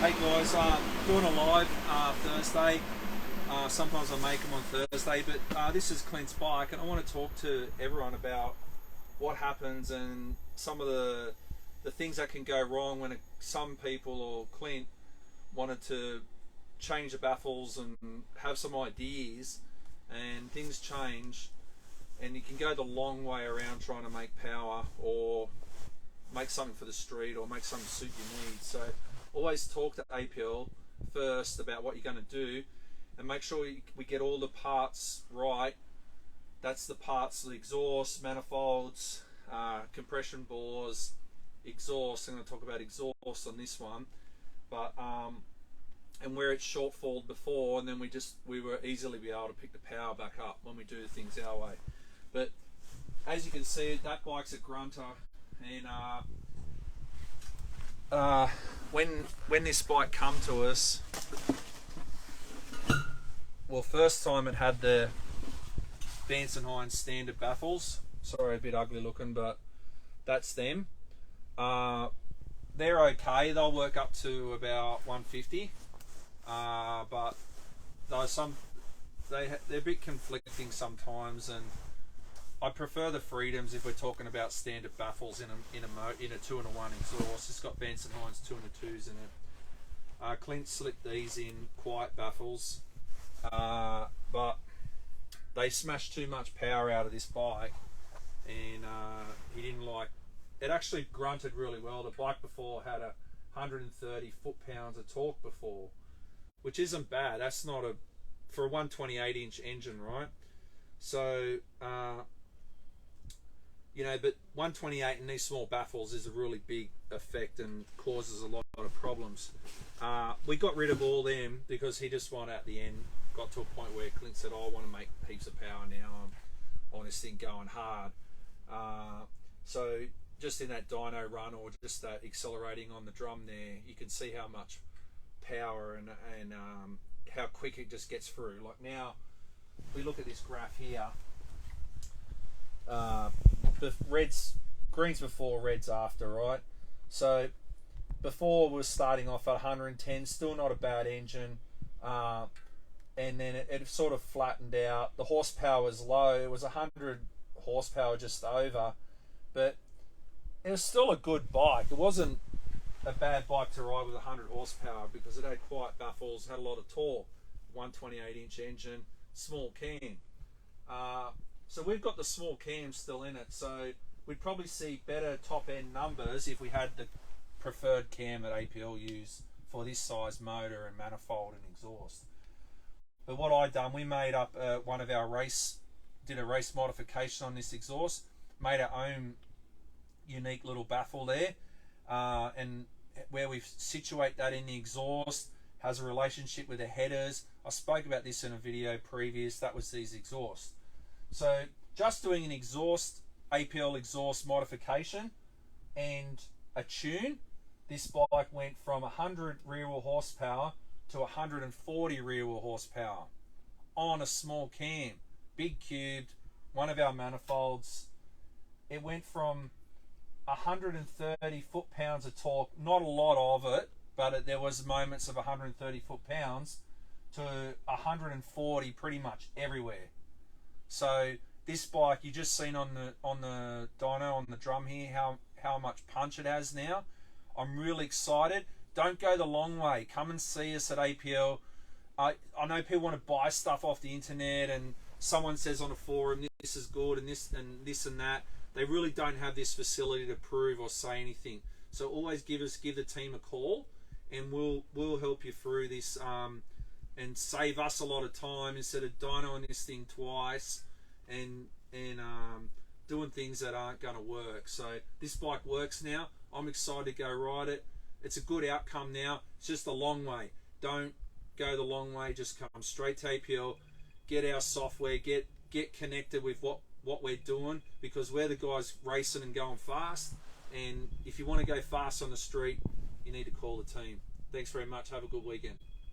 Hey guys, doing a live Thursday. Sometimes I make them on Thursday, but this is Clint's bike, and I want to talk to everyone about what happens and some of the things that can go wrong when some people or Clint wanted to change the baffles and have some ideas, and things change, and you can go the long way around trying to make power or make something for the street or make something suit your needs. So always talk to APL first about what you're going to do, and make sure we get all the parts right. That's the parts: the exhaust, manifolds, compression bores, exhaust. I'm going to talk about exhaust on this one, but and where it's shortfalled before, and then we were easily be able to pick the power back up when we do things our way. But as you can see, that bike's a grunter, and when this bike come to us, well, first time it had the Vance & Hines standard baffles. Sorry, a bit ugly looking, but that's them. They're okay. They'll work up to about 150, but they're a bit conflicting sometimes, and I prefer the freedoms if we're talking about standard baffles in a 2-in-1 exhaust. It's got Vance & Hines 2-in-2s in it. Clint slipped these in quiet baffles, but they smashed too much power out of this bike, and he didn't like it. Actually grunted really well. The bike before had 130 foot-pounds of torque before, which isn't bad. That's not for a 128-inch engine, right? So you know, but 128 in these small baffles is a really big effect and causes a lot of problems. We got rid of all them because he just wanted, at the end, got to a point where Clint said, oh, I want to make heaps of power now. I'm on this thing going hard. So just in that dyno run, or just that accelerating on the drum there, you can see how much power and how quick it just gets through. Like now, we look at this graph here. The greens before, reds after, right? So before was starting off at 110, still not a bad engine, and then it sort of flattened out. The horsepower was low. It was 100 horsepower just over, but it was still a good bike. It wasn't a bad bike to ride with 100 horsepower because it had quiet baffles, had a lot of torque, 128-inch engine, small cam. So we've got the small cam still in it, so we'd probably see better top-end numbers if we had the preferred cam that APL use for this size motor and manifold and exhaust. But what I done, we made up one of our did a race modification on this exhaust, made our own unique little baffle there, and where we situate that in the exhaust has a relationship with the headers. I spoke about this in a video previous. That was these exhausts. So just doing an APL exhaust modification and a tune, this bike went from 100 rear wheel horsepower to 140 rear wheel horsepower on a small cam, big cubed, one of our manifolds. It went from 130 foot-pounds of torque, not a lot of it, but there was moments of 130 foot-pounds, to 140 pretty much everywhere. So this bike, you just seen on the dyno, on the drum here, how much punch it has now. I'm really excited. Don't go the long way. Come and see us at APL. I know people want to buy stuff off the internet, and someone says on a forum this is good and this and that. They really don't have this facility to prove or say anything. So always give the team a call, and we'll help you through this, and save us a lot of time instead of dynoing this thing twice and doing things that aren't going to work. So this bike works now. I'm excited to go ride it. It's a good outcome now. It's just a long way. Don't go the long way. Just come straight to APL, get our software, get connected with what we're doing, because we're the guys racing and going fast. And if you want to go fast on the street, you need to call the team. Thanks very much. Have a good weekend.